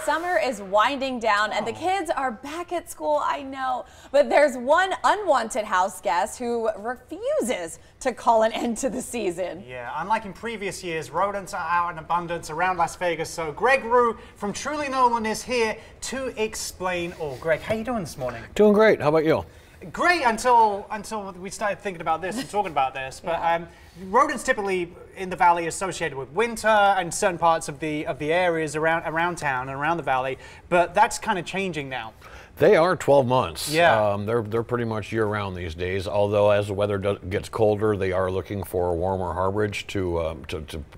Summer is winding down and the kids are back at school, I know. But there's one unwanted house guest who refuses to call an end to the season. Yeah, unlike in previous years, rodents are out in abundance around Las Vegas. So Greg Rue from Truly Nolan is here to explain all. Greg, how you doing this morning? Doing great. How about you? Great until we started thinking about this and talking about this. But rodents typically in the valley associated with winter and certain parts of the areas around town and around the valley. But that's kind of changing now. They are 12 months. Yeah. They're pretty much year-round these days. Although as the weather gets colder, they are looking for a warmer harborage to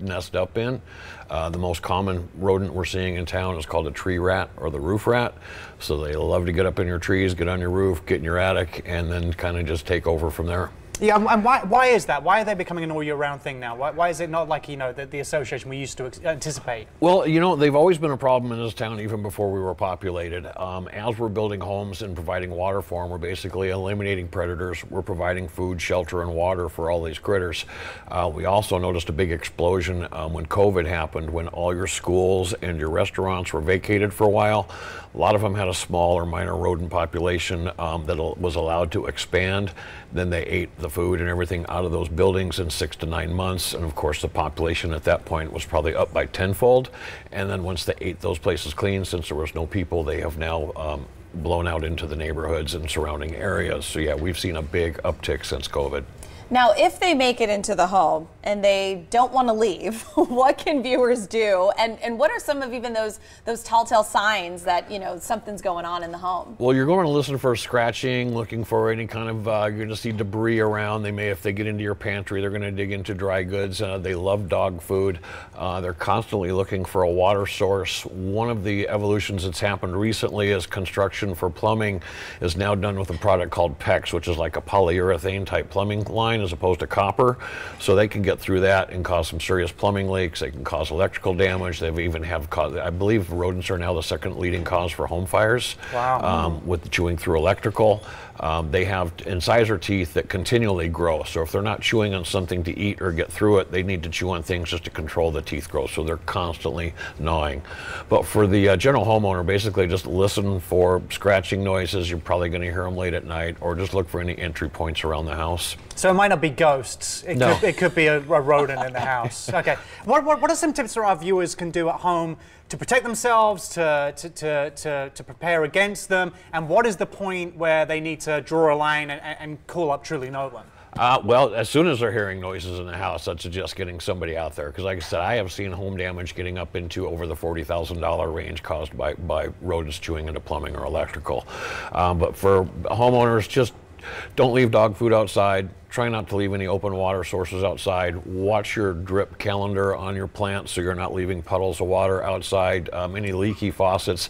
nest up in. The most common rodent we're seeing in town is called a tree rat or the roof rat. So they love to get up in your trees, get on your roof, get in your attic, and then kind of just take over from there. Yeah, and why is that? Why are they becoming an all-year-round thing now? Why is it not like, you know, the association we used to anticipate? Well, you know, they've always been a problem in this town even before we were populated. As we're building homes and providing water for them, we're basically eliminating predators. We're providing food, shelter, and water for all these critters. We also noticed a big explosion when COVID happened, when all your schools and your restaurants were vacated for a while. A lot of them had a small or minor rodent population that was allowed to expand. Then they ate the food and everything out of those buildings in 6 to 9 months. And of course, the population at that point was probably up by tenfold. And then once they ate those places clean, since there was no people, they have now blown out into the neighborhoods and surrounding areas. So yeah, we've seen a big uptick since COVID. Now, if they make it into the home and they don't want to leave, what can viewers do? And what are some of even those telltale signs that, you know, something's going on in the home? Well, you're going to listen for scratching, looking for any kind of, you're going to see debris around. They may, if they get into your pantry, they're going to dig into dry goods. They love dog food. They're constantly looking for a water source. One of the evolutions that's happened recently is construction for plumbing is now done with a product called PEX, which is like a polyurethane type plumbing line, as opposed to copper, so they can get through that and cause some serious plumbing leaks. They can cause electrical damage. They've even have caused, I believe rodents are now the second leading cause for home fires. Wow. With chewing through electrical. They have incisor teeth that continually grow, so if they're not chewing on something to eat or get through it, they need to chew on things just to control the teeth growth, so they're constantly gnawing. But for the general homeowner, basically just listen for scratching noises. You're probably going to hear them late at night, or just look for any entry points around the house. So it might not be ghosts. It could be a rodent in the house. Okay. What are some tips that our viewers can do at home to protect themselves, to prepare against them, and what is the point where they need to draw a line and call up Truly Nolan? Well, as soon as they're hearing noises in the house, I'd suggest getting somebody out there. Because like I said, I have seen home damage getting up into over the $40,000 range caused by rodents chewing into plumbing or electrical. But for homeowners, just don't leave dog food outside. Try not to leave any open water sources outside. Watch your drip calendar on your plants so you're not leaving puddles of water outside. Any leaky faucets,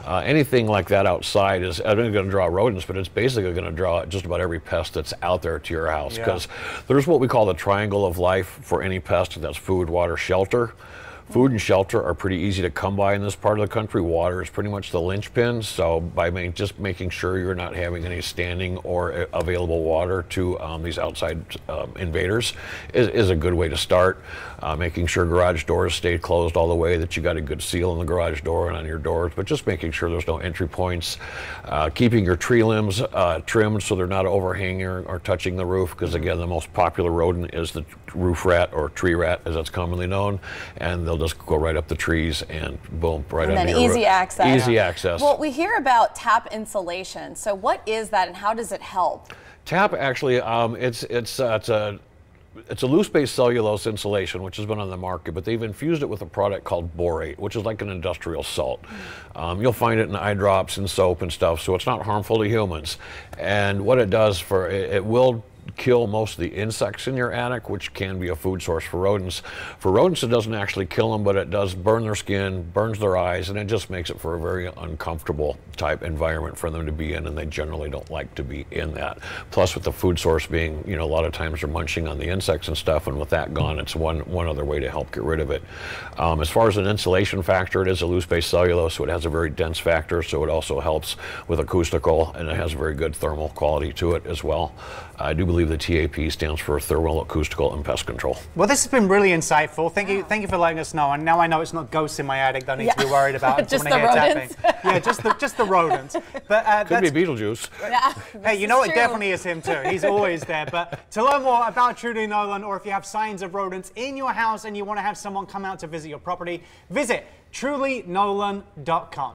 anything like that outside is not going to draw rodents, but it's basically going to draw just about every pest that's out there to your house. Because there's what we call the triangle of life for any pest. That's food, water, shelter. Food and shelter are pretty easy to come by in this part of the country. Water is pretty much the linchpin, so by just making sure you're not having any standing or available water to these outside invaders is a good way to start. Making sure garage doors stay closed all the way, that you got a good seal on the garage door and on your doors, but just making sure there's no entry points. Keeping your tree limbs trimmed so they're not overhanging or touching the roof, because again, the most popular rodent is the roof rat or tree rat, as it's commonly known, and they'll just go right up the trees and boom, right under your roof. Easy access. Easy access. Well, we hear about tap insulation. So what is that and how does it help? Tap actually, it's a loose-base cellulose insulation, which has been on the market, but they've infused it with a product called borate, which is like an industrial salt. You'll find it in eye drops and soap and stuff, so it's not harmful to humans. And what it does it will kill most of the insects in your attic, which can be a food source for rodents. For rodents, it doesn't actually kill them, but it does burn their skin, burns their eyes, and it just makes it for a very uncomfortable type environment for them to be in, and they generally don't like to be in that. Plus, with the food source being, you know, a lot of times they're munching on the insects and stuff, and with that gone, it's one other way to help get rid of it. As far as an insulation factor, it is a loose-base cellulose, so it has a very dense factor, so it also helps with acoustical, and it has a very good thermal quality to it as well. I do believe the TAP stands for Thermal, Acoustical, and Pest Control. Well, this has been really insightful. Thank you for letting us know. And now I know it's not ghosts in my attic. Don't need to be worried about just someone the here rodents. tapping. Yeah, just the rodents. But Could be Beetlejuice. Yeah, hey, you know what? It definitely is him too. He's always there. But to learn more about Truly Nolan, or if you have signs of rodents in your house and you want to have someone come out to visit your property, visit trulynolan.com.